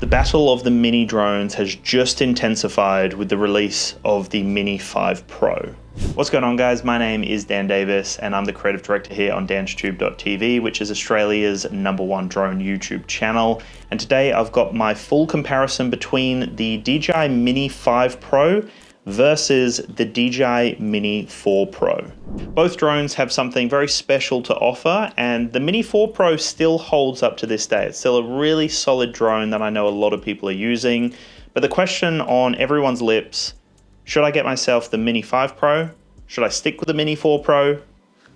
The battle of the mini drones has just intensified with the release of the Mini 5 Pro. What's going on, guys? My name is Dan Davis and I'm the creative director here on DansTube.TV, which is Australia's #1 drone YouTube channel. And today I've got my full comparison between the DJI Mini 5 Pro versus the DJI Mini 4 Pro. Both drones have something very special to offer, and the Mini 4 Pro still holds up to this day. It's still a really solid drone that I know a lot of people are using. But the question on everyone's lips, should I get myself the Mini 5 Pro? Should I stick with the Mini 4 Pro?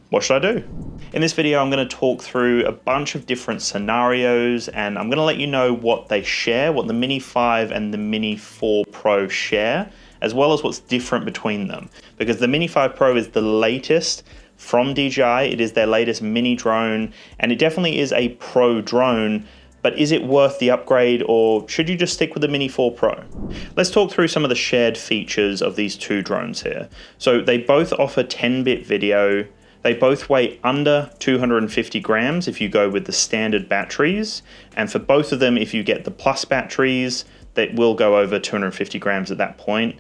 What should I do? In this video, I'm going to talk through a bunch of different scenarios, and I'm going to let you know what they share, what the Mini 5 and the Mini 4 Pro share, as well as what's different between them. Because the Mini 5 Pro is the latest from DJI, it is their latest mini drone, and it definitely is a pro drone, but is it worth the upgrade, or should you just stick with the Mini 4 Pro? Let's talk through some of the shared features of these two drones here. So they both offer 10-bit video, they both weigh under 250 grams if you go with the standard batteries, and for both of them, if you get the plus batteries, that will go over 250 grams at that point.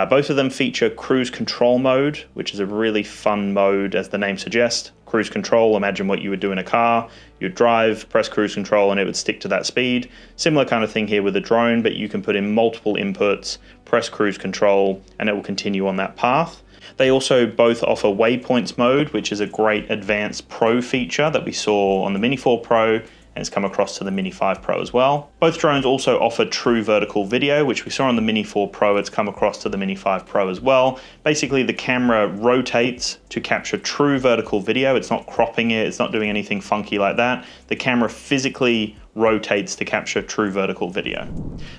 Both of them feature cruise control mode, which is a really fun mode, as the name suggests. Cruise control, imagine what you would do in a car. You'd drive, press cruise control, and it would stick to that speed. Similar kind of thing here with the drone, but you can put in multiple inputs, press cruise control, and it will continue on that path. They also both offer waypoints mode, which is a great advanced pro feature that we saw on the Mini 4 Pro, and it's come across to the Mini 5 Pro as well. Both drones also offer true vertical video, which we saw on the Mini 4 Pro. It's come across to the Mini 5 Pro as well. Basically, the camera rotates to capture true vertical video. It's not cropping it, it's not doing anything funky like that. The camera physically rotates to capture true vertical video.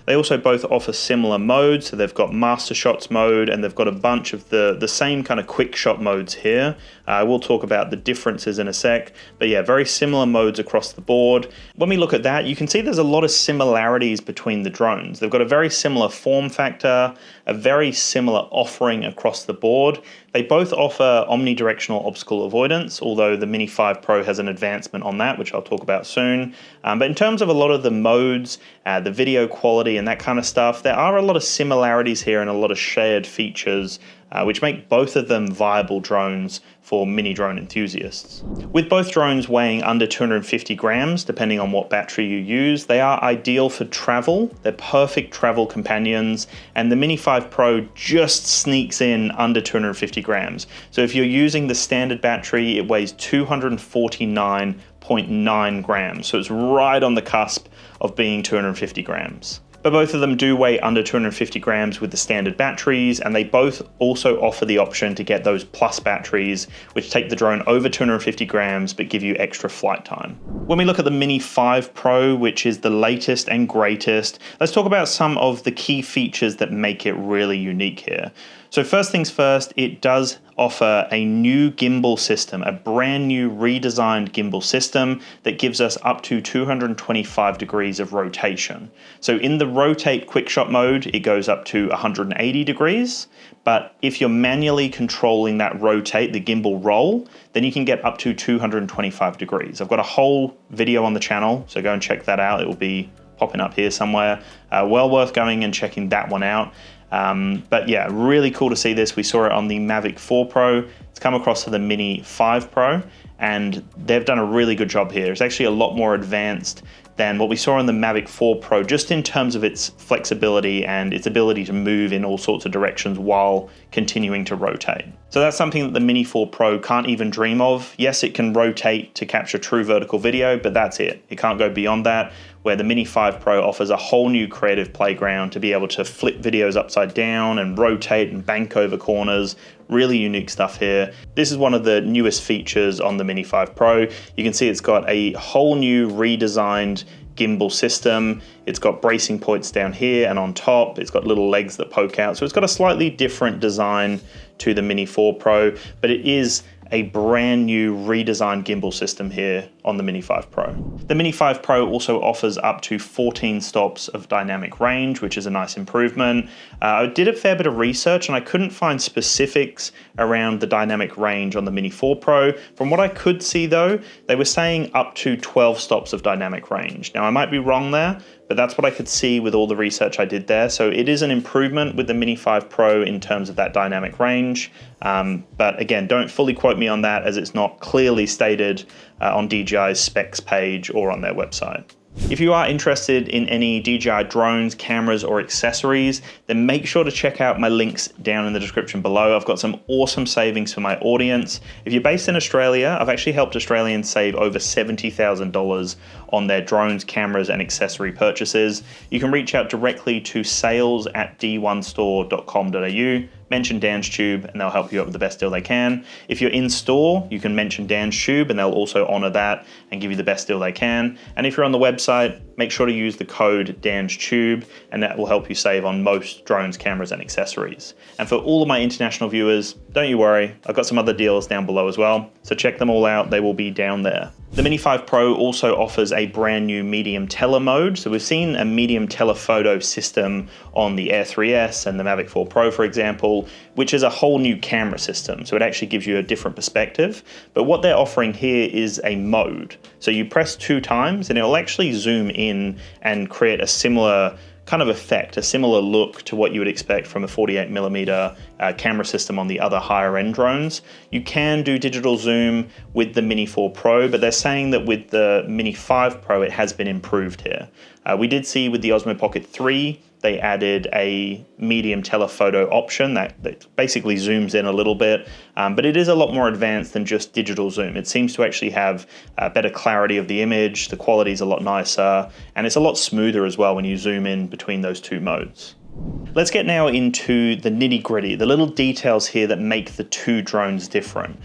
They also both offer similar modes, so they've got master shots mode, and they've got a bunch of the same kind of quick shot modes here. We'll talk about the differences in a sec, but yeah, very similar modes across the board. When we look at that, you can see there's a lot of similarities between the drones. They've got a very similar form factor, a very similar offering across the board. They both offer omnidirectional obstacle avoidance, although the Mini 5 Pro has an advancement on that, which I'll talk about soon. But in terms of a lot of the modes, the video quality and that kind of stuff, there are a lot of similarities here and a lot of shared features, which make both of them viable drones for mini drone enthusiasts. With both drones weighing under 250 grams, depending on what battery you use, they are ideal for travel. They're perfect travel companions, and the Mini 5 Pro just sneaks in under 250 grams. So if you're using the standard battery, it weighs 249.9 grams. So it's right on the cusp of being 250 grams. But both of them do weigh under 250 grams with the standard batteries, and they both also offer the option to get those plus batteries, which take the drone over 250 grams but give you extra flight time. When we look at the Mini 5 Pro, which is the latest and greatest, let's talk about some of the key features that make it really unique here. So first things first, it does offer a new gimbal system, a brand new redesigned gimbal system that gives us up to 225 degrees of rotation. So in the rotate quick shot mode, it goes up to 180 degrees. But if you're manually controlling that rotate, the gimbal roll, then you can get up to 225 degrees. I've got a whole video on the channel, so go and check that out. It will be popping up here somewhere. Well worth going and checking that one out. But yeah, really cool to see this. We saw it on the Mavic 4 Pro. It's come across to the Mini 5 Pro, and they've done a really good job here. It's actually a lot more advanced than what we saw on the Mavic 4 Pro, just in terms of its flexibility and its ability to move in all sorts of directions while continuing to rotate. So that's something that the Mini 4 Pro can't even dream of. Yes, it can rotate to capture true vertical video, but that's it. It can't go beyond that, where the Mini 5 Pro offers a whole new creative playground to be able to flip videos upside down and rotate and bank over corners. Really unique stuff here. This is one of the newest features on the Mini 5 Pro. You can see it's got a whole new redesigned gimbal system. It's got bracing points down here and on top. It's got little legs that poke out. So it's got a slightly different design to the Mini 4 Pro, but it is a brand new redesigned gimbal system here on the Mini 5 Pro. The Mini 5 Pro also offers up to 14 stops of dynamic range, which is a nice improvement. I did a fair bit of research and I couldn't find specifics around the dynamic range on the Mini 4 Pro. From what I could see though, they were saying up to 12 stops of dynamic range. Now I might be wrong there, but that's what I could see with all the research I did there. So it is an improvement with the Mini 5 Pro in terms of that dynamic range. But again, don't fully quote me on that as it's not clearly stated on DJI's specs page or on their website. If you are interested in any DJI drones, cameras, or accessories, then make sure to check out my links down in the description below. I've got some awesome savings for my audience. If you're based in Australia, I've actually helped Australians save over $70,000 on their drones, cameras, and accessory purchases. You can reach out directly to sales@d1store.com.au. Mention DansTube and they'll help you out with the best deal they can. If you're in store, you can mention DansTube and they'll also honor that and give you the best deal they can. And if you're on the website, make sure to use the code DansTube and that will help you save on most drones, cameras, and accessories. And for all of my international viewers, don't you worry, I've got some other deals down below as well. So check them all out, they will be down there. The Mini 5 Pro also offers a brand new medium tele mode. So we've seen a medium telephoto system on the Air 3S and the Mavic 4 Pro, for example, which is a whole new camera system. So it actually gives you a different perspective. But what they're offering here is a mode. So you press 2 times and it'll actually zoom in and create a similar kind of effect, a similar look to what you would expect from a 48mm camera system on the other higher end drones. You can do digital zoom with the Mini 4 Pro, but they're saying that with the Mini 5 Pro, it has been improved here. We did see with the Osmo Pocket 3, they added a medium telephoto option that basically zooms in a little bit, but it is a lot more advanced than just digital zoom. It seems to actually have better clarity of the image, the quality is a lot nicer, and it's a lot smoother as well when you zoom in between those two modes. Let's get now into the nitty-gritty, the little details here that make the two drones different.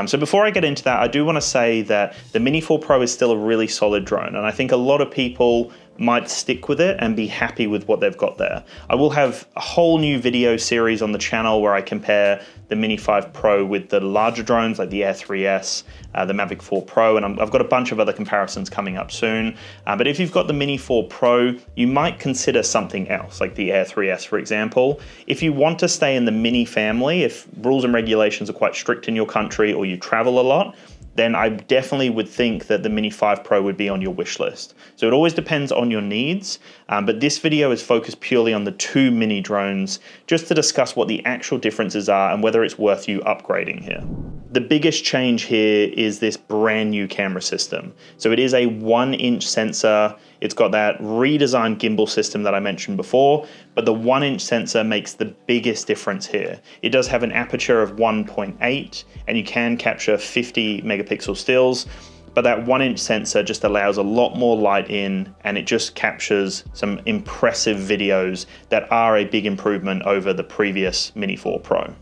So before I get into that, I do want to say that the Mini 4 Pro is still a really solid drone, and I think a lot of people might stick with it and be happy with what they've got there. I will have a whole new video series on the channel where I compare the Mini 5 Pro with the larger drones like the Air 3S, the Mavic 4 Pro, and I've got a bunch of other comparisons coming up soon. But if you've got the Mini 4 Pro, you might consider something else, like the Air 3S, for example. If you want to stay in the Mini family, if rules and regulations are quite strict in your country or you travel a lot, then I definitely would think that the Mini 5 Pro would be on your wish list. So it always depends on your needs, but this video is focused purely on the two mini drones, just to discuss what the actual differences are and whether it's worth you upgrading here. The biggest change here is this brand new camera system. So it is a 1-inch sensor. It's got that redesigned gimbal system that I mentioned before, but the 1-inch sensor makes the biggest difference here. It does have an aperture of 1.8 and you can capture 50 megapixel stills, but that 1-inch sensor just allows a lot more light in and it just captures some impressive videos that are a big improvement over the previous Mini 4 Pro.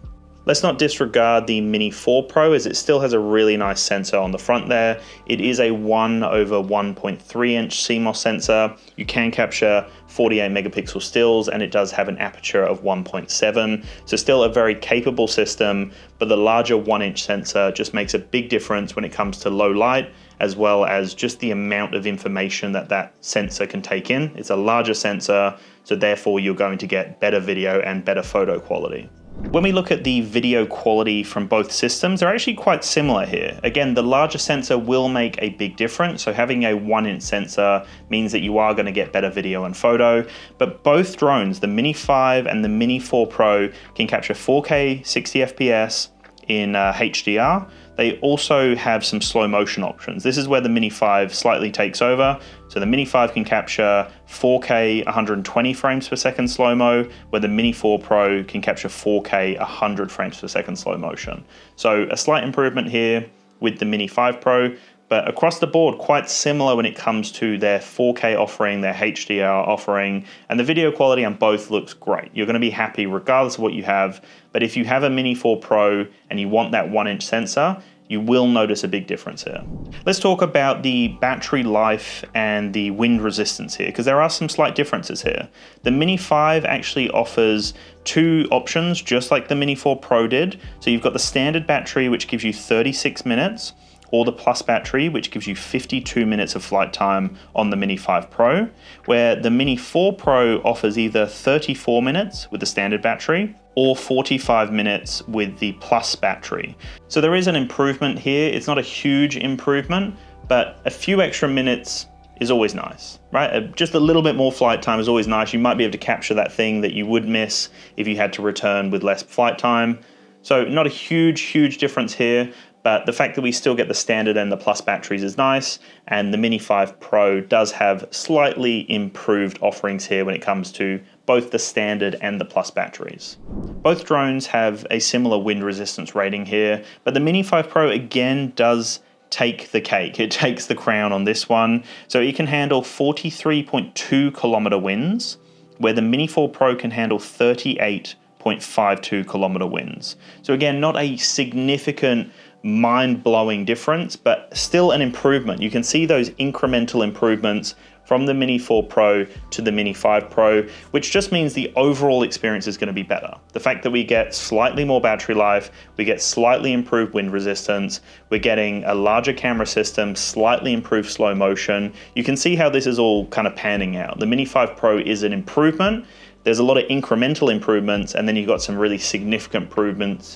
Let's not disregard the Mini 4 Pro as it still has a really nice sensor on the front there. It is a 1/1.3 inch CMOS sensor. You can capture 48 megapixel stills and it does have an aperture of 1.7. So still a very capable system, but the larger 1-inch sensor just makes a big difference when it comes to low light, as well as just the amount of information that that sensor can take in. It's a larger sensor, so therefore you're going to get better video and better photo quality. When we look at the video quality from both systems, they're actually quite similar here. Again, the larger sensor will make a big difference. So having a 1-inch sensor means that you are going to get better video and photo, but both drones, the Mini 5 and the Mini 4 Pro, can capture 4K 60 FPS in HDR. They also have some slow motion options. This is where the Mini 5 slightly takes over. So the Mini 5 can capture 4K 120 frames per second slow-mo, where the Mini 4 Pro can capture 4K 100 frames per second slow motion. So a slight improvement here with the Mini 5 Pro, but across the board quite similar when it comes to their 4K offering, their HDR offering, and the video quality on both looks great. You're going to be happy regardless of what you have, but if you have a Mini 4 Pro and you want that 1-inch sensor, you will notice a big difference here. Let's talk about the battery life and the wind resistance here, because there are some slight differences here. The Mini 5 actually offers two options, just like the Mini 4 Pro did. So you've got the standard battery, which gives you 36 minutes, or the Plus battery, which gives you 52 minutes of flight time on the Mini 5 Pro, where the Mini 4 Pro offers either 34 minutes with the standard battery or 45 minutes with the Plus battery. So there is an improvement here. It's not a huge improvement, but a few extra minutes is always nice, right? Just a little bit more flight time is always nice. You might be able to capture that thing that you would miss if you had to return with less flight time. So not a huge difference here, but the fact that we still get the standard and the Plus batteries is nice, and the Mini 5 Pro does have slightly improved offerings here when it comes to both the standard and the Plus batteries. Both drones have a similar wind resistance rating here, but the Mini 5 Pro again does take the cake. It takes the crown on this one. So it can handle 43.2 kilometer winds, where the Mini 4 Pro can handle 38.52 kilometer winds. So again, not a significant mind-blowing difference, but still an improvement. You can see those incremental improvements from the Mini 4 Pro to the Mini 5 Pro, which just means the overall experience is going to be better. The fact that we get slightly more battery life, we get slightly improved wind resistance, we're getting a larger camera system, slightly improved slow motion. You can see how this is all kind of panning out. The Mini 5 Pro is an improvement. There's a lot of incremental improvements, and then you've got some really significant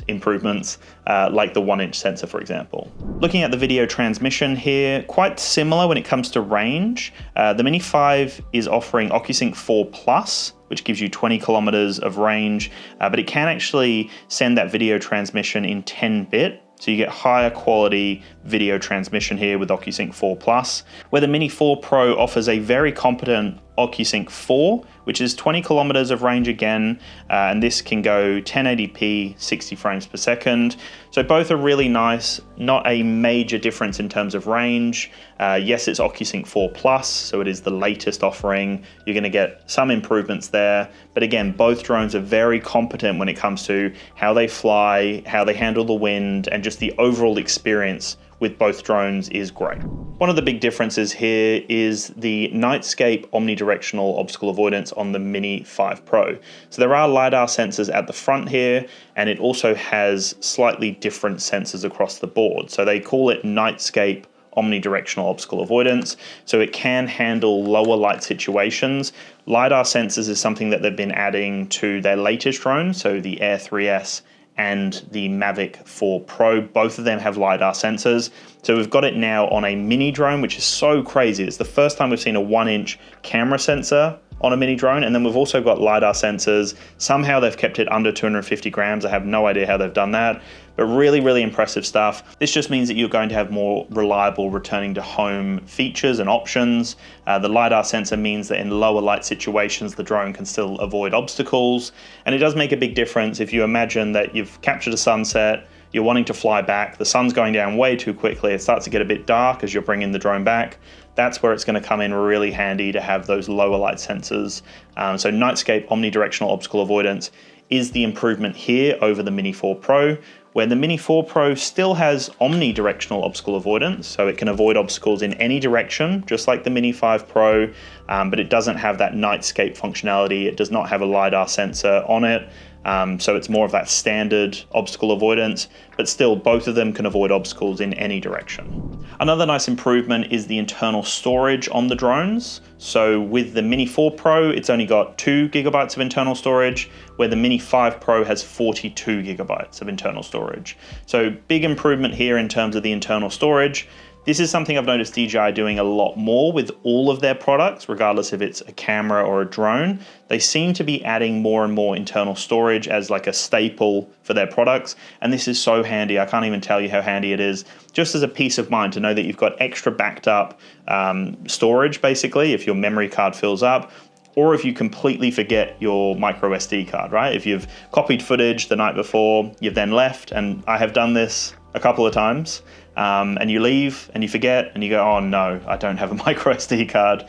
improvements like the 1-inch sensor, for example. Looking at the video transmission here, quite similar when it comes to range. The Mini 5 is offering OcuSync 4 Plus, which gives you 20 kilometers of range, but it can actually send that video transmission in 10-bit. So you get higher quality video transmission here with OcuSync 4 Plus, where the Mini 4 Pro offers a very competent OcuSync 4, which is 20 kilometers of range again, and this can go 1080p, 60 frames per second. So both are really nice, not a major difference in terms of range. Yes, it's OcuSync 4 Plus, so it is the latest offering. You're gonna get some improvements there, but again, both drones are very competent when it comes to how they fly, how they handle the wind, and just the overall experience with both drones is great. One of the big differences here is the nightscape omnidirectional obstacle avoidance on the Mini 5 Pro. So there are LiDAR sensors at the front here, and it also has slightly different sensors across the board. So they call it nightscape omnidirectional obstacle avoidance. So it can handle lower light situations. LiDAR sensors is something that they've been adding to their latest drones, so the Air 3S and the Mavic 4 Pro. Both of them have LiDAR sensors. So we've got it now on a mini drone, which is so crazy. It's the first time we've seen a 1-inch camera sensor on a mini drone, and then we've also got LiDAR sensors. Somehow they've kept it under 250 grams. I have no idea how they've done that, but really impressive stuff. This just means that you're going to have more reliable returning to home features and options. The LiDAR sensor means that in lower light situations, the drone can still avoid obstacles. And it does make a big difference if you imagine that you've captured a sunset, you're wanting to fly back, the sun's going down way too quickly, it starts to get a bit dark as you're bringing the drone back. That's where it's going to come in really handy to have those lower light sensors. So nightscape omnidirectional obstacle avoidance is the improvement here over the Mini 4 Pro, where the Mini 4 Pro still has omnidirectional obstacle avoidance, so it can avoid obstacles in any direction, just like the Mini 5 Pro, but it doesn't have that nightscape functionality. It does not have a LiDAR sensor on it. So it's more of that standard obstacle avoidance, but still both of them can avoid obstacles in any direction. Another nice improvement is the internal storage on the drones. So with the Mini 4 Pro, it's only got 2 gigabytes of internal storage, where the Mini 5 Pro has 42 gigabytes of internal storage. So big improvement here in terms of the internal storage. This is something I've noticed DJI doing a lot more with all of their products, regardless if it's a camera or a drone. They seem to be adding more and more internal storage as like a staple for their products. And this is so handy. I can't even tell you how handy it is. Just as a peace of mind to know that you've got extra backed up storage, basically, if your memory card fills up, or if you completely forget your micro SD card, right? If you've copied footage the night before, you've then left, and I have done this a couple of times, and you leave and you forget and you go, oh no, I don't have a micro SD card.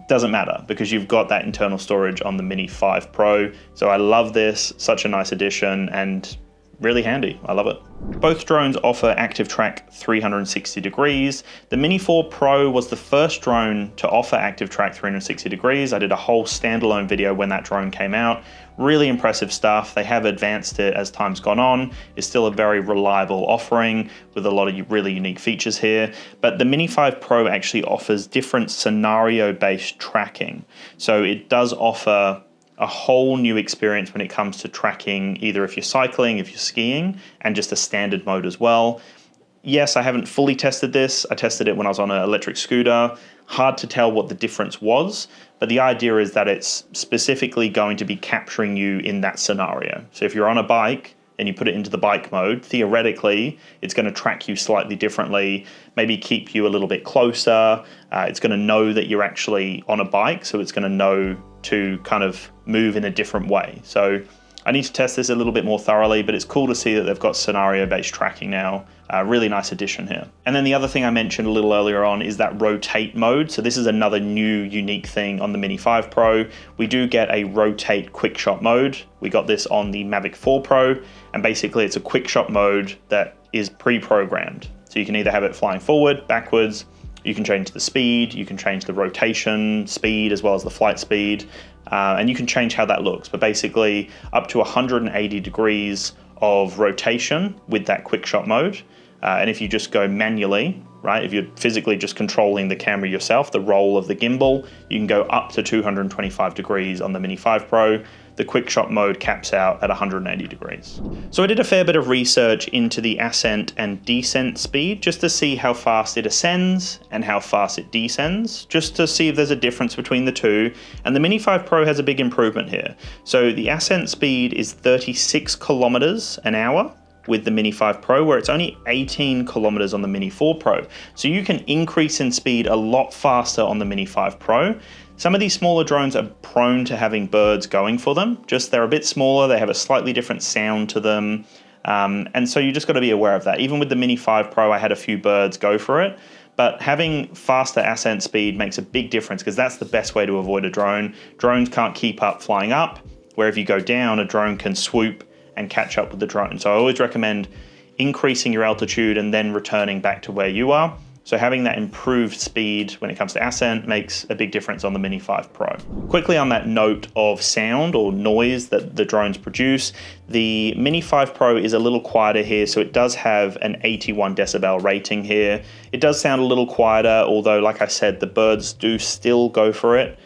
Doesn't matter because you've got that internal storage on the Mini 5 Pro. So I love this, such a nice addition, and really handy. I love it. Both drones offer active track 360 degrees. The Mini 4 Pro was the first drone to offer active track 360 degrees. I did a whole standalone video when that drone came out. Really impressive stuff. They have advanced it as time's gone on. It's still a very reliable offering with a lot of really unique features here. But the Mini 5 Pro actually offers different scenario-based tracking. So it does offer a whole new experience when it comes to tracking, either if you're cycling, if you're skiing, and just a standard mode as well. Yes, I haven't fully tested this. I tested it when I was on an electric scooter. Hard to tell what the difference was, but the idea is that it's specifically going to be capturing you in that scenario. So if you're on a bike and you put it into the bike mode, theoretically, it's going to track you slightly differently, maybe keep you a little bit closer. It's going to know that you're actually on a bike, so it's going to know to kind of move in a different way. So I need to test this a little bit more thoroughly, but it's cool to see that they've got scenario-based tracking now. Really nice addition here. And then the other thing I mentioned a little earlier on is that rotate mode. So this is another new unique thing on the Mini 5 Pro. We do get a rotate quick shot mode. We got this on the Mavic 4 Pro, and basically it's a quick shot mode that is pre-programmed. So you can either have it flying forward, backwards, you can change the speed, you can change the rotation speed as well as the flight speed, and you can change how that looks. But basically up to 180 degrees of rotation with that quick shot mode. And if you just go manually, right, if you're physically just controlling the camera yourself, the roll of the gimbal, you can go up to 225 degrees on the Mini 5 Pro. The quick shot mode caps out at 180 degrees. So I did a fair bit of research into the ascent and descent speed just to see how fast it ascends and how fast it descends, just to see if there's a difference between the two. And the Mini 5 Pro has a big improvement here. So the ascent speed is 36 kilometers an hour with the Mini 5 Pro, where it's only 18 kilometers on the Mini 4 Pro. So you can increase in speed a lot faster on the Mini 5 Pro. Some of these smaller drones are prone to having birds going for them. Just they're a bit smaller, they have a slightly different sound to them. And so you just gotta be aware of that. Even with the Mini 5 Pro, I had a few birds go for it, but having faster ascent speed makes a big difference because that's the best way to avoid a drone. Drones can't keep up flying up, where if you go down, a drone can swoop and catch up with the drone. So I always recommend increasing your altitude and then returning back to where you are. So having that improved speed when it comes to ascent makes a big difference on the Mini 5 Pro. Quickly on that note of sound or noise that the drones produce, the Mini 5 Pro is a little quieter here, so it does have an 81 decibel rating here. It does sound a little quieter, although like I said, the birds do still go for it.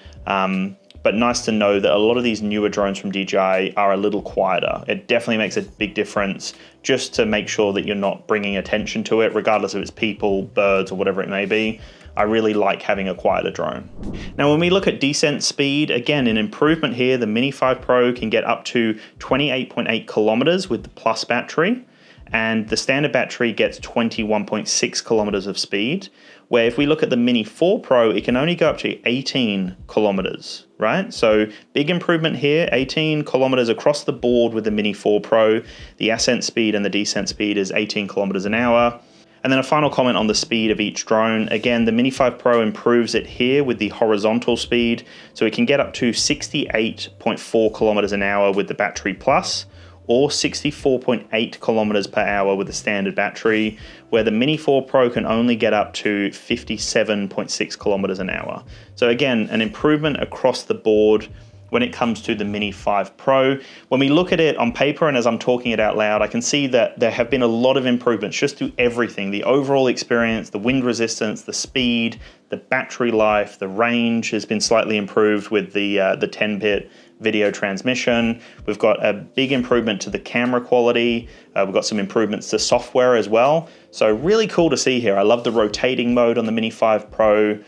But nice to know that a lot of these newer drones from DJI are a little quieter. It definitely makes a big difference just to make sure that you're not bringing attention to it, regardless if it's people, birds, or whatever it may be. I really like having a quieter drone. Now, when we look at descent speed, again, an improvement here. The Mini 5 Pro can get up to 28.8 kilometers with the Plus battery, and the standard battery gets 21.6 kilometers of speed, where if we look at the Mini 4 Pro, it can only go up to 18 kilometers, right? So big improvement here, 18 kilometers across the board with the Mini 4 Pro. The ascent speed and the descent speed is 18 kilometers an hour. And then a final comment on the speed of each drone. Again, the Mini 5 Pro improves it here with the horizontal speed. So it can get up to 68.4 kilometers an hour with the battery Plus, or 64.8 kilometers per hour with the standard battery, where the Mini 4 Pro can only get up to 57.6 kilometers an hour. So again, an improvement across the board when it comes to the Mini 5 Pro. When we look at it on paper and as I'm talking it out loud, I can see that there have been a lot of improvements just to everything. The overall experience, the wind resistance, the speed, the battery life, the range has been slightly improved with the 10-bit video transmission. We've got a big improvement to the camera quality. We've got some improvements to software as well. So really cool to see here. I love the rotating mode on the Mini 5 Pro.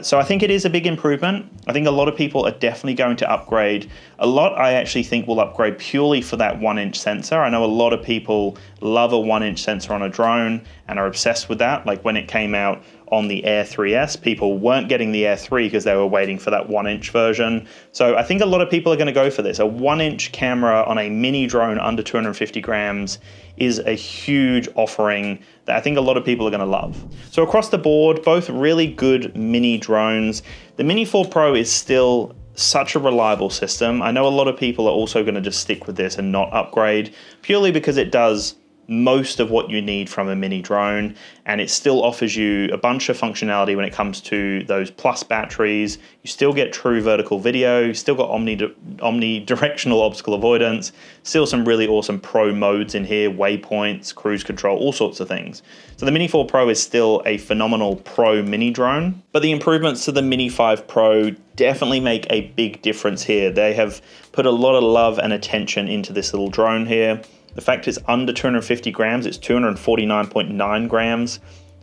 So I think it is a big improvement. I think a lot of people are definitely going to upgrade. A lot I actually think will upgrade purely for that 1-inch sensor. I know a lot of people love a 1-inch sensor on a drone and are obsessed with that. Like when it came out on the Air 3S, people weren't getting the Air 3 because they were waiting for that 1-inch version. So I think a lot of people are going to go for this. A 1-inch camera on a mini drone under 250 grams is a huge offering that I think a lot of people are going to love. So across the board, both really good mini drones. The Mini 4 Pro is still such a reliable system. I know a lot of people are also going to just stick with this and not upgrade, purely because it does most of what you need from a mini drone, and it still offers you a bunch of functionality when it comes to those plus batteries. You still get true vertical video, you still got omnidirectional obstacle avoidance, still some really awesome pro modes in here, waypoints, cruise control, all sorts of things. So the Mini 4 Pro is still a phenomenal pro mini drone, but the improvements to the Mini 5 Pro definitely make a big difference here. They have put a lot of love and attention into this little drone here. The fact it's under 250 grams, it's 249.9 grams.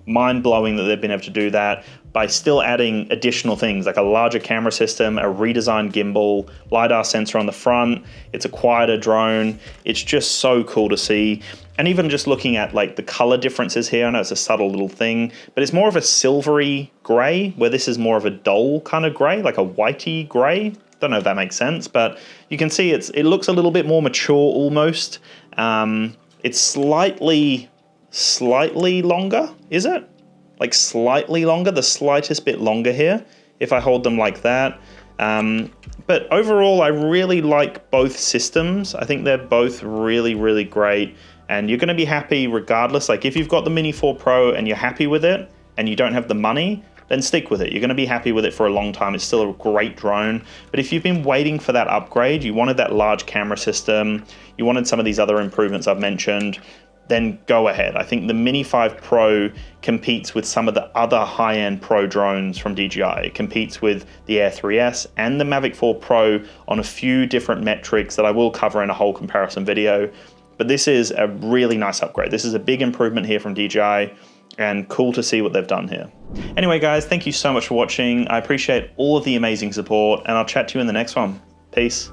Mind-blowing that they've been able to do that by still adding additional things like a larger camera system, a redesigned gimbal, LiDAR sensor on the front. It's a quieter drone. It's just so cool to see. And even just looking at like the color differences here, I know it's a subtle little thing, but it's more of a silvery gray, where this is more of a dull kind of gray, like a whitey gray. Don't know if that makes sense, but you can see it looks a little bit more mature almost. It's slightly longer, is it? Like slightly longer, the slightest bit longer here, if I hold them like that. But overall, I really like both systems. I think they're both really, really great, and you're gonna be happy regardless. Like if you've got the Mini 4 Pro and you're happy with it, and you don't have the money, then stick with it. You're gonna be happy with it for a long time. It's still a great drone. But if you've been waiting for that upgrade, you wanted that large camera system, you wanted some of these other improvements I've mentioned, then go ahead. I think the Mini 5 Pro competes with some of the other high-end pro drones from DJI. It competes with the Air 3S and the Mavic 4 Pro on a few different metrics that I will cover in a whole comparison video. But this is a really nice upgrade. This is a big improvement here from DJI, and cool to see what they've done here. Anyway guys, thank you so much for watching. I appreciate all of the amazing support, and I'll chat to you in the next one. Peace.